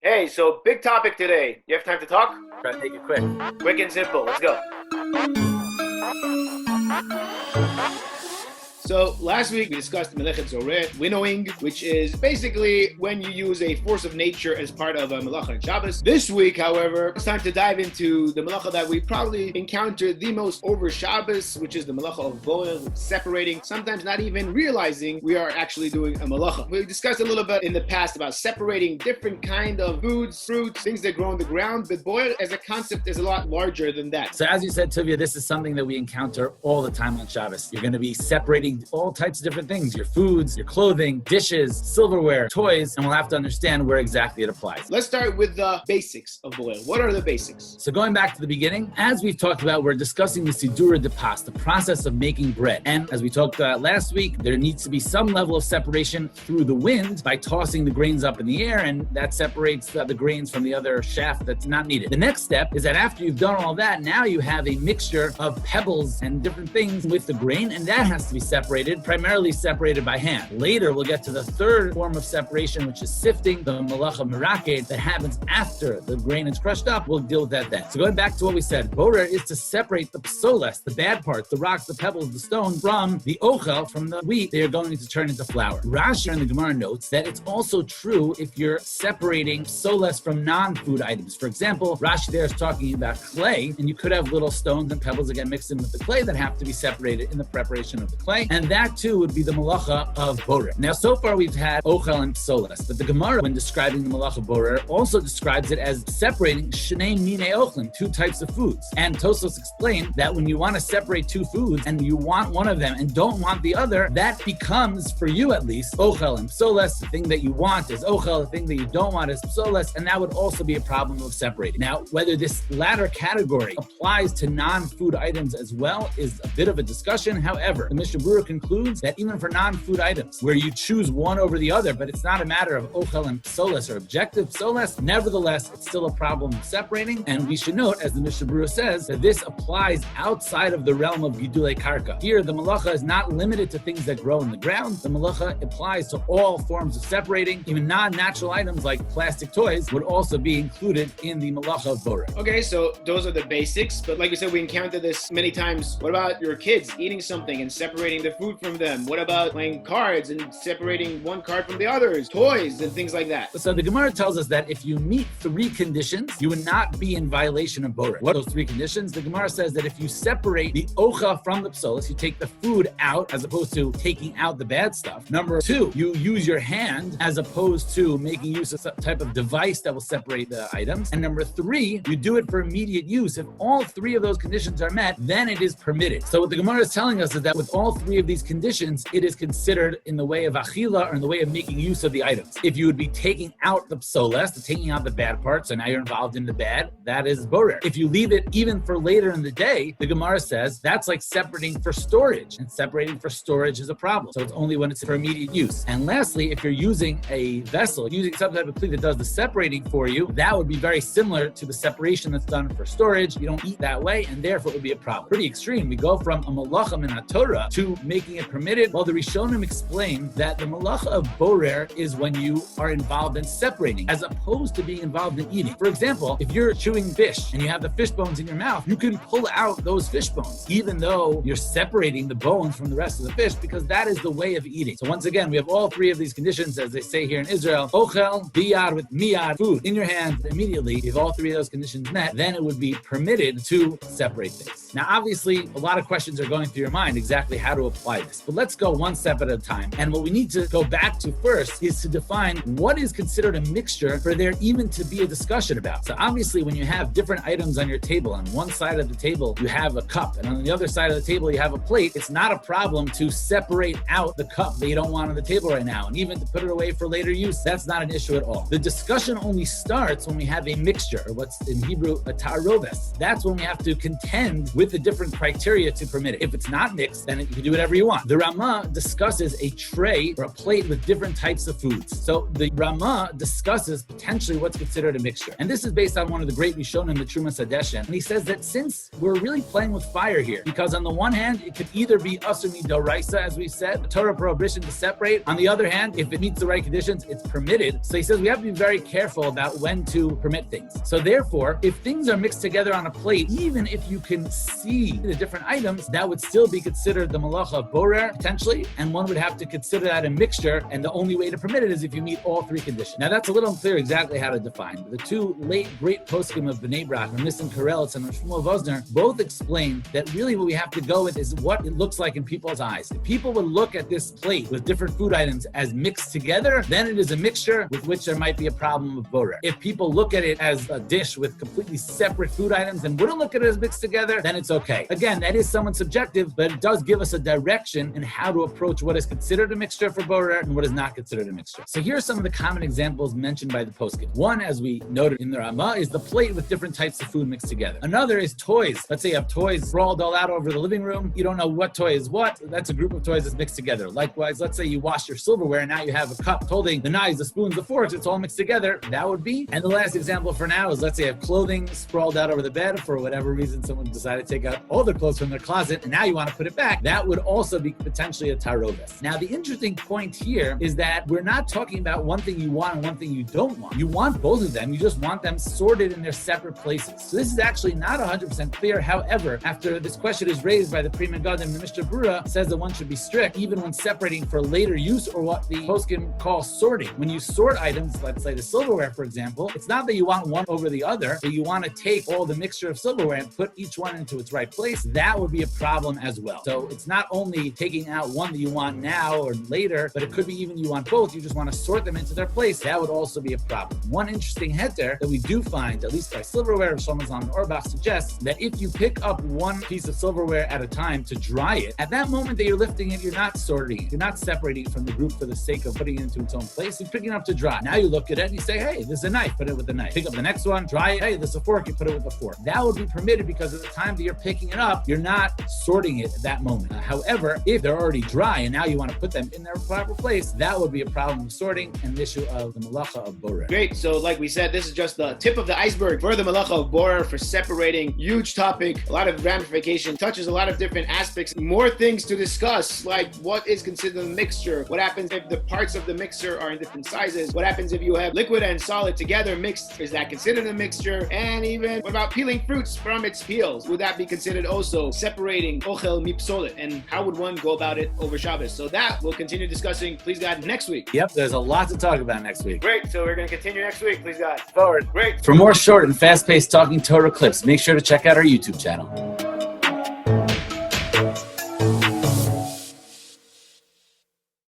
Hey, so big topic today. You have time to talk? Try to make it quick. Quick and simple. Let's go. So last week we discussed Melachot winnowing, which is basically when you use a force of nature as part of a Melacha and Shabbos. This week, however, it's time to dive into the Melacha that we probably encounter the most over Shabbos, which is the Melacha of boil, separating, sometimes not even realizing we are actually doing a Melacha. We discussed a little bit in the past about separating different kind of foods, fruits, things that grow on the ground, but boil as a concept is a lot larger than that. So as you said, Tuvia, this is something that we encounter all the time on Shabbos. You're going to be separating all types of different things, your foods, your clothing, dishes, silverware, toys, and we'll have to understand where exactly it applies. Let's start with the basics of boil. What are the basics? So going back to the beginning, as we've talked about, we're discussing the sidura de pas, the process of making bread. And as we talked about last week, there needs to be some level of separation through the wind by tossing the grains up in the air, and that separates the grains from the other shaft that's not needed. The next step is that after you've done all that, now you have a mixture of pebbles and different things with the grain, and that has to be separated, primarily separated by hand. Later, we'll get to the third form of separation, which is sifting, the Melacha merake, that happens after the grain is crushed up. We'll deal with that then. So going back to what we said, Borah is to separate the psoles, the bad parts, the rocks, the pebbles, the stone, from the ochel, from the wheat they are going to turn into flour. Rashi in the Gemara notes that it's also true if you're separating psoles from non-food items. For example, Rashi there is talking about clay, and you could have little stones and pebbles that get mixed in with the clay that have to be separated in the preparation of the clay, and that too would be the Melacha of Borah. Now, so far we've had ochel and psoles, but the Gemara, when describing the Melacha of Borah, also describes it as separating shnei minei ochlin, two types of foods. And Tosfos explained that when you want to separate two foods and you want one of them and don't want the other, that becomes, for you at least, ochel and psoles. The thing that you want is ochel, the thing that you don't want is psoles, and that would also be a problem of separating. Now, whether this latter category applies to non-food items as well is a bit of a discussion. However, the Mishnah Berurah concludes that even for non-food items, where you choose one over the other, but it's not a matter of ochel and psoles or objective psoles, nevertheless, it's still a problem of separating. And we should note, as the Mishnah Berurah says, that this applies outside of the realm of gidulei karka. Here, the Melacha is not limited to things that grow in the ground. The Melacha applies to all forms of separating. Even non-natural items like plastic toys would also be included in the Melacha of Borah. Okay, so those are the basics, but like you said, we encounter this many times. What about your kids eating something and separating the food from them? What about playing cards and separating one card from the others, toys and things like that? So the Gemara tells us that if you meet three conditions, you would not be in violation of Borah. What are those three conditions? The Gemara says that if you separate the ocha from the psoles, you take the food out as opposed to taking out the bad stuff. Number two, you use your hand as opposed to making use of some type of device that will separate the items. And number three, you do it for immediate use. If all three of those conditions are met, then it is permitted. So what the Gemara is telling us is that with all three of these conditions, it is considered in the way of achila or in the way of making use of the items. If you would be taking out the psoles, taking out the bad parts, so now you're involved in the bad, that is borer. If you leave it even for later in the day, the Gemara says that's like separating for storage, and separating for storage is a problem. So it's only when it's for immediate use. And lastly, if you're using a vessel, using some type of cleat that does the separating for you, that would be very similar to the separation that's done for storage. You don't eat that way, and therefore it would be a problem. Pretty extreme. We go from a Melacha min Torah to making it permitted. Well, the Rishonim explain that the Melacha of borer is when you are involved in separating, as opposed to being involved in eating. For example, if you're chewing fish and you have the fish bones in your mouth, you can pull out those fish bones, even though you're separating the bones from the rest of the fish, because that is the way of eating. So once again, we have all three of these conditions, as they say here in Israel. Ochel, biyad with miyad, food in your hand immediately. If all three of those conditions met, then it would be permitted to separate things. Now, obviously, a lot of questions are going through your mind exactly how to apply this, but let's go one step at a time. And what we need to go back to first is to define what is considered a mixture for there even to be a discussion about. So obviously, when you have different items on your table, on one side of the table, you have a cup, and on the other side of the table, you have a plate, it's not a problem to separate out the cup that you don't want on the table right now, and even to put it away for later use. That's not an issue at all. The discussion only starts when we have a mixture, or what's in Hebrew, a ta'aroves. That's when we have to contend with the different criteria to permit it. If it's not mixed, then you can do whatever whatever you want. The Rama discusses a tray or a plate with different types of foods. So the Rama discusses potentially what's considered a mixture. And this is based on one of the great Rishonim, the Trumas Hadeshen. And he says that since we're really playing with fire here, because on the one hand, it could either be Asur Midoraisa, as we said, a Torah prohibition to separate. On the other hand, if it meets the right conditions, it's permitted. So he says we have to be very careful about when to permit things. So therefore, if things are mixed together on a plate, even if you can see the different items, that would still be considered the Melacha of Borah, potentially, and one would have to consider that a mixture, and the only way to permit it is if you meet all three conditions. Now that's a little unclear exactly how to define. The two late great poskim of Bnei Brak, Nissim Karelitz and Shmuel Vosner, both explain that really what we have to go with is what it looks like in people's eyes. If people would look at this plate with different food items as mixed together, then it is a mixture with which there might be a problem of Borah. If people look at it as a dish with completely separate food items and wouldn't look at it as mixed together, then it's okay. Again, that is somewhat subjective, but it does give us a direction in how to approach what is considered a mixture for Borah and what is not considered a mixture. So here are some of the common examples mentioned by the poskim. One, as we noted in the Rama, is the plate with different types of food mixed together. Another is toys. Let's say you have toys sprawled all out over the living room. You don't know what toy is what. That's a group of toys that's mixed together. Likewise, let's say you wash your silverware and now you have a cup holding the knives, the spoons, the forks. It's all mixed together. That would be. And the last example for now is let's say you have clothing sprawled out over the bed. For whatever reason, someone decided to take out all their clothes from their closet and now you want to put it back. That would also be potentially a taroves. Now, the interesting point here is that we're not talking about one thing you want and one thing you don't want. You want both of them. You just want them sorted in their separate places. So this is actually not 100% clear. However, after this question is raised by the Pri Megadim, the Mishnah Berurah says that one should be strict even when separating for later use or what the poskim call sorting. When you sort items, let's say the silverware, for example, it's not that you want one over the other, but you want to take all the mixture of silverware and put each one into its right place. That would be a problem as well. So it's not only taking out one that you want now or later, but it could be even you want both. You just want to sort them into their place. That would also be a problem. One interesting heter that we do find, at least by silverware, Shlomo Auerbach suggests that if you pick up one piece of silverware at a time to dry it, at that moment that you're lifting it, you're not sorting it. You're not separating it from the group for the sake of putting it into its own place. You're picking it up to dry. Now you look at it and you say, hey, this is a knife, put it with the knife. Pick up the next one, dry it. Hey, this is a fork, you put it with the fork. That would be permitted because at the time that you're picking it up, you're not sorting it at that moment. However, if they're already dry and now you want to put them in their proper place, that would be a problem of sorting and the issue of the Melacha of Borah. Great. So like we said, this is just the tip of the iceberg for the Melacha of Borah, for separating. Huge topic, a lot of ramification, touches a lot of different aspects. More things to discuss, like what is considered a mixture? What happens if the parts of the mixture are in different sizes? What happens if you have liquid and solid together mixed? Is that considered a mixture? And even what about peeling fruits from its peels? Would that be considered also separating ochel mipsolet? And how would one go about it over Shabbos? So that we'll continue discussing, please God, next week. Yep, there's a lot to talk about next week. Great. So we're going to continue next week, please God. Forward. Great. For more short and fast-paced talking Torah clips, make sure to check out our YouTube channel.